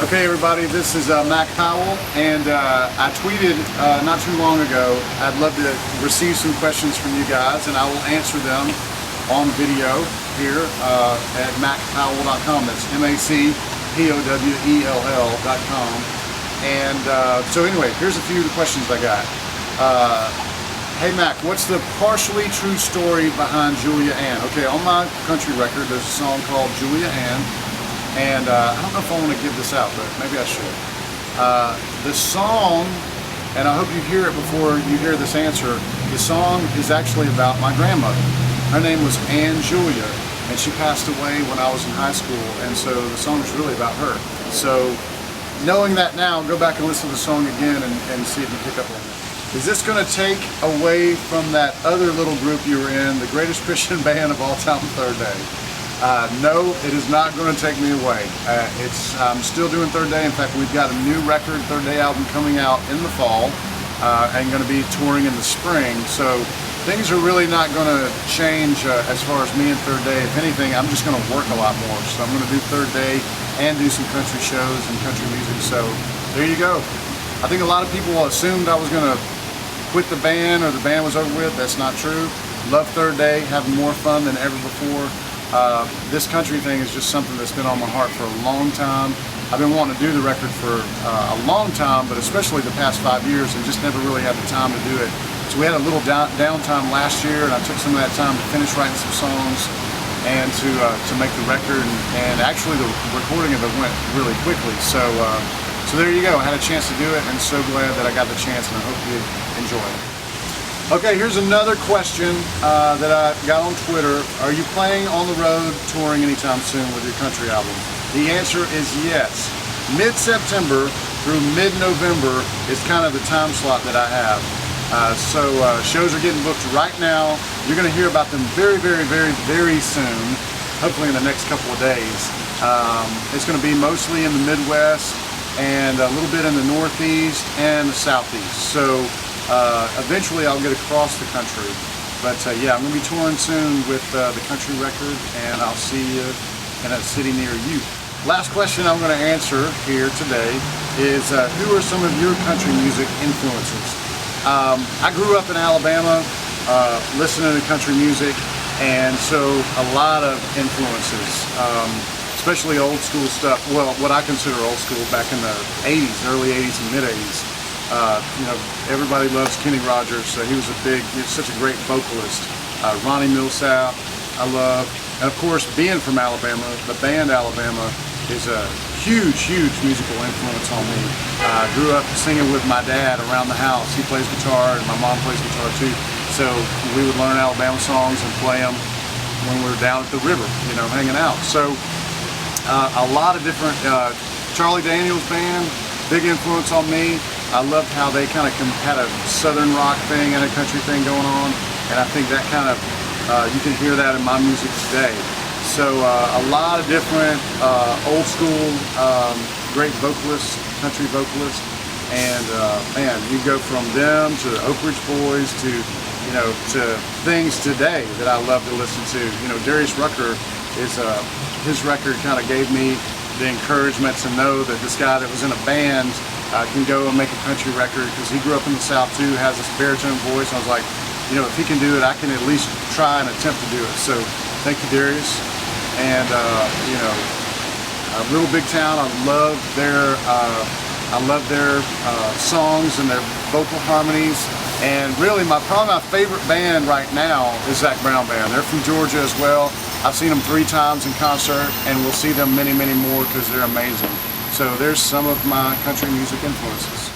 Okay, everybody, this is Mac Powell, and I tweeted not too long ago, I'd love to receive some questions from you guys, and I will answer them on video here at macpowell.com. That's MACPOWELL.com. And so anyway, here's a few of the questions I got. Hey Mac, what's the partially true story behind Julia Ann? Okay, on my country record, there's a song called Julia Ann. And I don't know if I want to give this out, but maybe I should. The song, and I hope you hear it before you hear this answer, the song is actually about my grandmother. Her name was Ann Julia, and she passed away when I was in high school, and so the song is really about her. So knowing that now, go back and listen to the song again and see if you pick up on it. Is this going to take away from that other little group you were in, the greatest Christian band of all time, Third Day? No, it is not going to take me away. I'm still doing Third Day. In fact, we've got a new record, Third Day album coming out in the fall, and going to be touring in the spring. So things are really not going to change as far as me and Third Day. If anything, I'm just going to work a lot more. So I'm going to do Third Day and do some country shows and country music. So there you go. I think a lot of people assumed I was going to quit the band or the band was over with. That's not true. Love Third Day, having more fun than ever before. This country thing is just something that's been on my heart for a long time. I've been wanting to do the record for a long time, but especially the past 5 years, and just never really had the time to do it. So we had a little downtime last year, and I took some of that time to finish writing some songs and to make the record. And actually, the recording of it went really quickly. So there you go. I had a chance to do it, and so glad that I got the chance, and I hope you enjoy it. Okay, here's another question that I got on Twitter. Are you planning on the road touring anytime soon with your country album? The answer is yes. Mid-September through mid-November is kind of the time slot that I have. So shows are getting booked right now. You're going to hear about them very, very, very, very soon, hopefully in the next couple of days. It's going to be mostly in the Midwest and a little bit in the Northeast and the Southeast. So eventually I'll get across the country, but yeah, I'm going to be touring soon with the country record, and I'll see you in a city near you. Last question I'm going to answer here today is who are some of your country music influences? I grew up in Alabama listening to country music, and so a lot of influences, especially old school stuff. Well, what I consider old school, back in the 80s, early 80s and mid 80s. You know, everybody loves Kenny Rogers, so he was such a great vocalist. Ronnie Millsap, I love. And of course, being from Alabama, the band Alabama is a huge, huge musical influence on me. I grew up singing with my dad around the house. He plays guitar, and my mom plays guitar too. So we would learn Alabama songs and play them when we were down at the river, you know, hanging out. So a lot of different, Charlie Daniels Band, big influence on me. I loved how they kind of had a southern rock thing and a country thing going on, and I think that kind of, you can hear that in my music today. So a lot of different old school great vocalists, country vocalists, and man, you go from them to the Oak Ridge Boys to, you know, to things today that I love to listen to. You know, Darius Rucker is, his record kind of gave me the encouragement to know that this guy that was in a band can go and make a country record, because he grew up in the South too, has this baritone voice. I was like, you know, if he can do it, I can at least try and attempt to do it. So thank you, Darius. And you know, Little Big Town, I love their songs and their vocal harmonies. And really, probably my favorite band right now is Zac Brown Band. They're from Georgia as well. I've seen them 3 times in concert, and we'll see them many, many more, because they're amazing. So there's some of my country music influences.